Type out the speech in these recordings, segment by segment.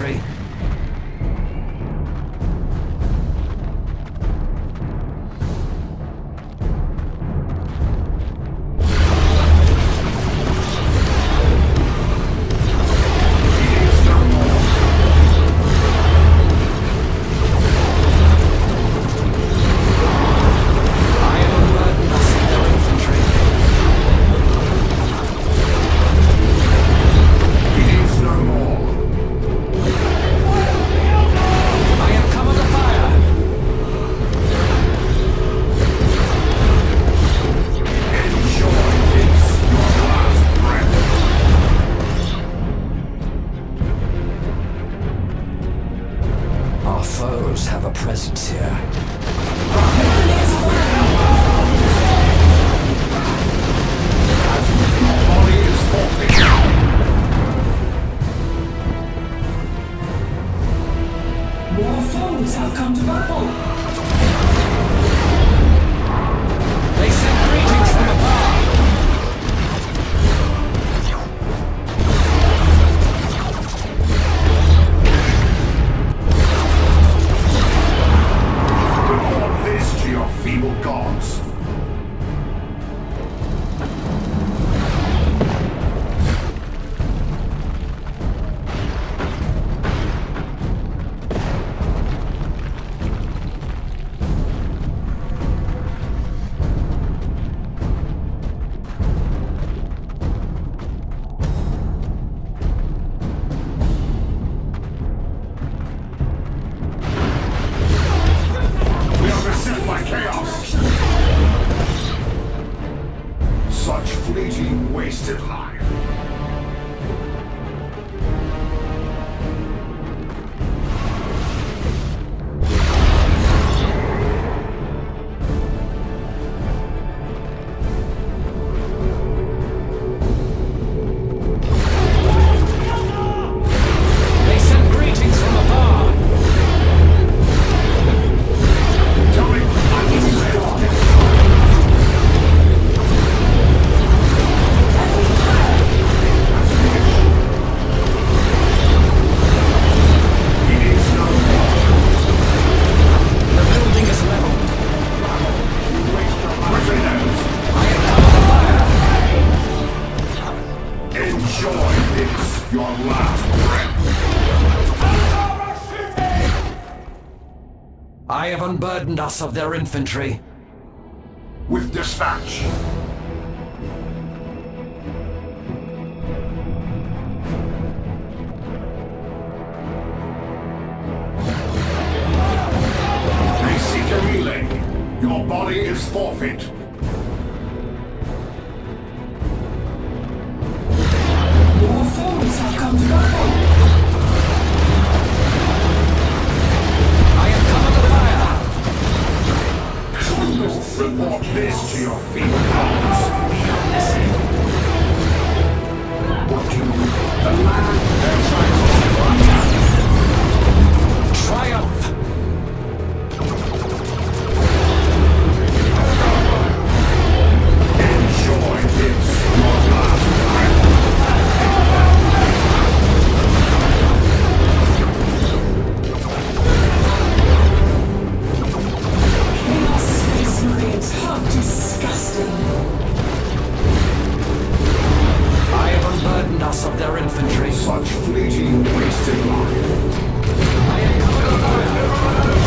infantry. Have a presence here. More foes have come to battle. They send greetings from afar. Report this to your feeble gods. Such fleeting, wasted life. They send greetings from afar. Tell me, I will say. Enjoy this, your last breath. I have unburdened us of their infantry. With dispatch. They seek a relay. Your body is forfeit. More foes have come to battle. I have come under fire. Report this to your feeble gods. What do the land Triumph. enjoy this, your last breath. Chaos Space Marines, how disgusting. I have unburdened us of their infantry. Such fleeting, wasted life. I have come under fire.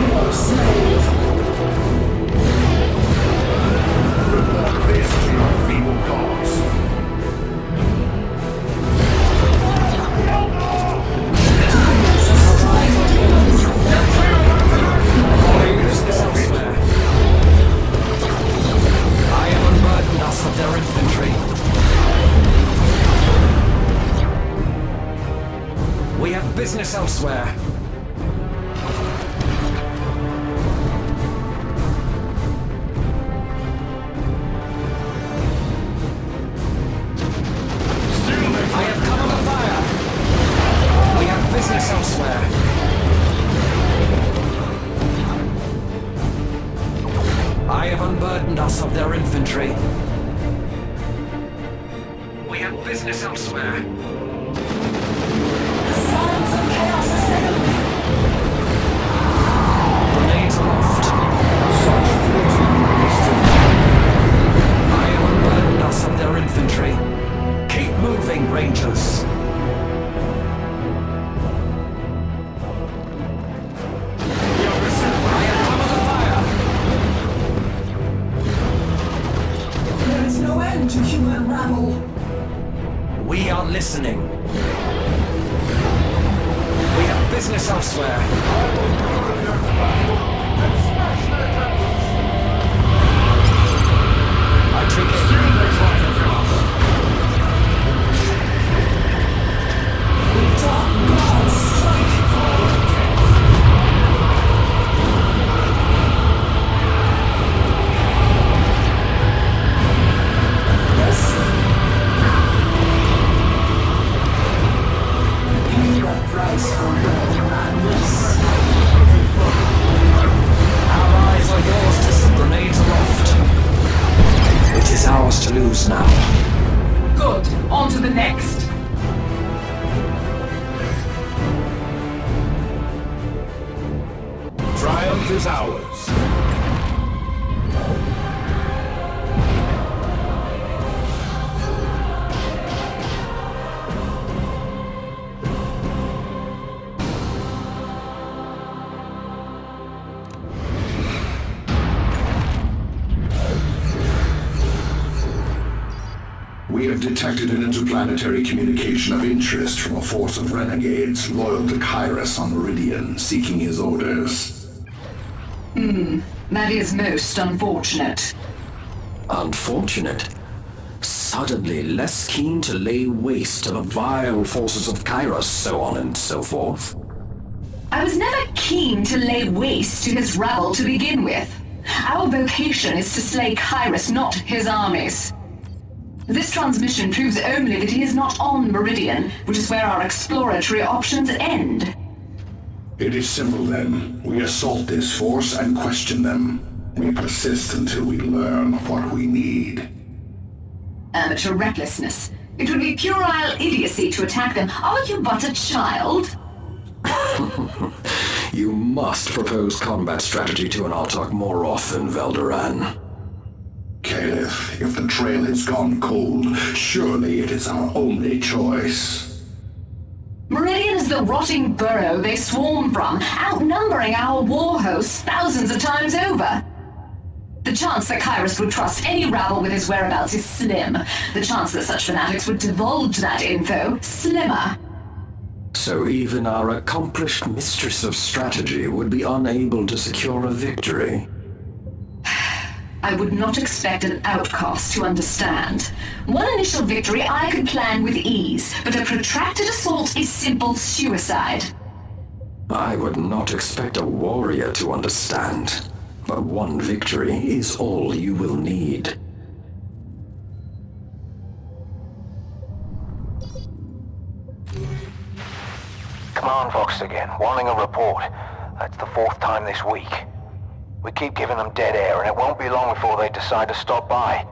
More slave. Report this to your feeble gods. Body is forfeit. I have unburdened us of their infantry. We have business elsewhere. I have come under fire. We have business elsewhere. I have unburdened us of their infantry. We have business elsewhere. Signs of chaos assembly. Grenades aloft. Such fleeting wasted. I unburdened us of their infantry. Keep moving, Rangers. There is no end to human rabble. We are listening. We have business elsewhere. I take it. The dark gods strike. Yes. Pay the price for your madness. Our eyes are yours to set grenades aloft. It is ours to lose now. Good. On to the next. Triumph is ours. We have detected an interplanetary communication of interest from a force of renegades loyal to Kairos on Meridian, seeking his orders. That is most unfortunate. Unfortunate. Suddenly less keen to lay waste to the vile forces of Kairos, so on and so forth. I was never keen to lay waste to his rabble to begin with. Our vocation is to slay Kairos, not his armies. This transmission proves only that he is not on Meridian, which is where our exploratory options end. It is simple then. We assault this force and question them. We persist until we learn what we need. Amateur recklessness. It would be puerile idiocy to attack them. Are you but a child? You must propose combat strategy to an Autarch more often, Veldoran. Caliph, if the trail has gone cold, surely it is our only choice. Meridian is the rotting burrow they swarm from, outnumbering our war hosts thousands of times over. The chance that Kairos would trust any rabble with his whereabouts is slim. The chance that such fanatics would divulge that info, slimmer. So even our accomplished mistress of strategy would be unable to secure a victory. I would not expect an outcast to understand. One initial victory I could plan with ease, but a protracted assault is simple suicide. I would not expect a warrior to understand, but one victory is all you will need. Command Vox again, wanting a report. That's the 4th time this week. We keep giving them dead air, and it won't be long before they decide to stop by.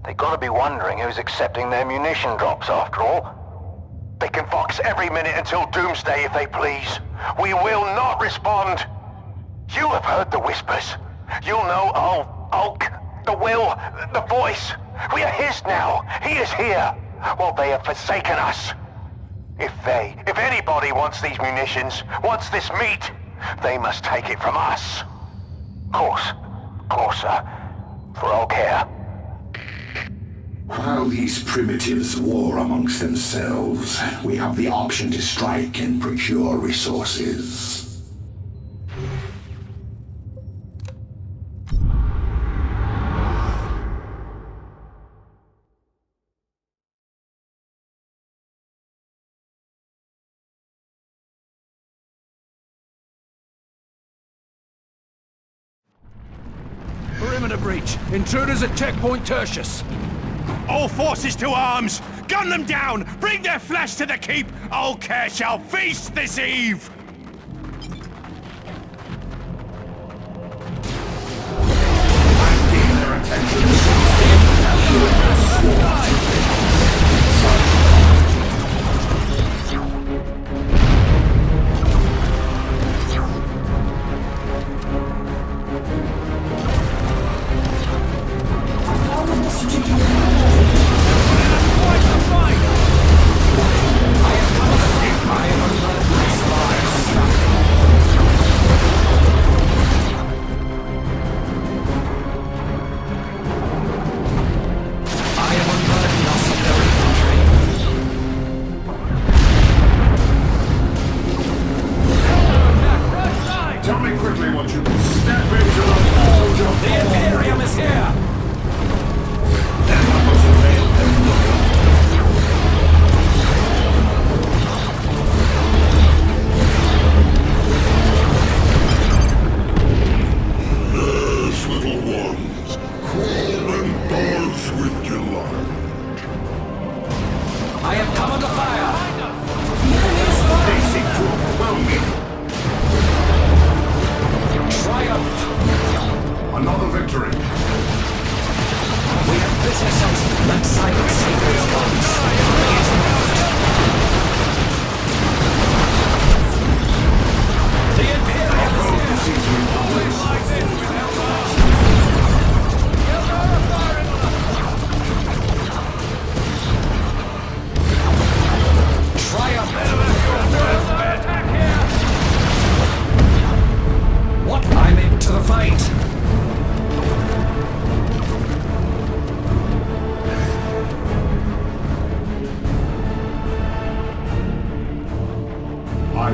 They gotta be wondering who's accepting their munition drops, after all. They can Vox every minute until doomsday if they please. We will not respond. You have heard the whispers. You'll know Ulk, the will, the voice. We are his now. He is here. Well, they have forsaken us. If anybody wants these munitions, wants this meat, they must take it from us. Course, sir. For all care. While these primitives war amongst themselves, we have the option to strike and procure resources. Perimeter breach. Intruders at checkpoint Tertius. All forces to arms! Gun them down! Bring their flesh to the keep! All care shall feast this eve! Their attention.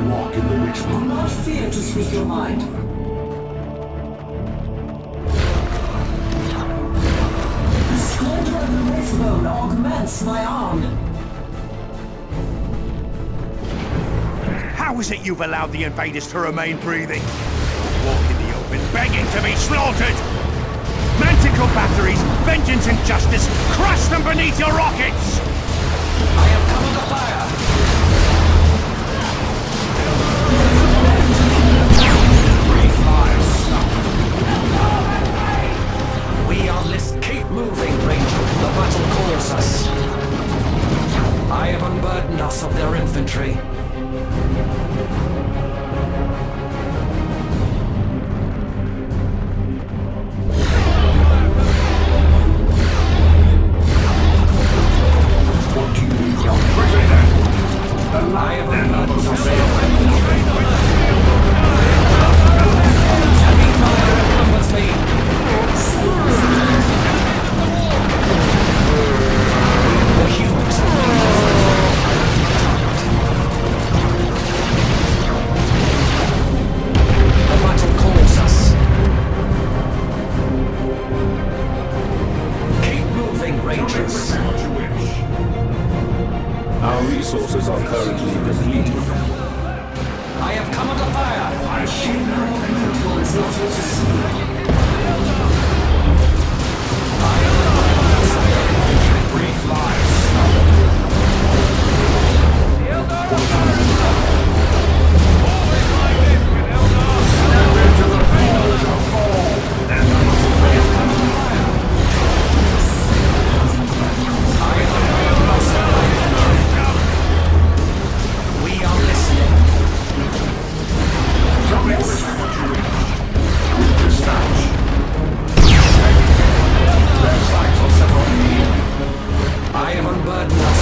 walk in the witch Do hunt. not fear to speak your mind. The splendor of the wristbone augments my arm. How is it you've allowed the invaders to remain breathing? Walk in the open, begging to be slaughtered! Manticore batteries, vengeance and justice, crush them beneath your rockets! I have come under fire! Breathe lives. We are list. Keep moving, Ranger. The battle calls us. I have unburdened us of their infantry. I have unburdened us of their infantry. Heavy fire encumbers me. The humans have been the battle calls us. Keep moving, Rangers. Our resources are currently depleted. I have come under fire. I see no influence not to see. Breathe lives. The Eldar are firing up! Always like this, you Eldar! Step into the field of fall. We are listening. Tell me what you wish. With dispatch. Their sights will settle. I have unburdened us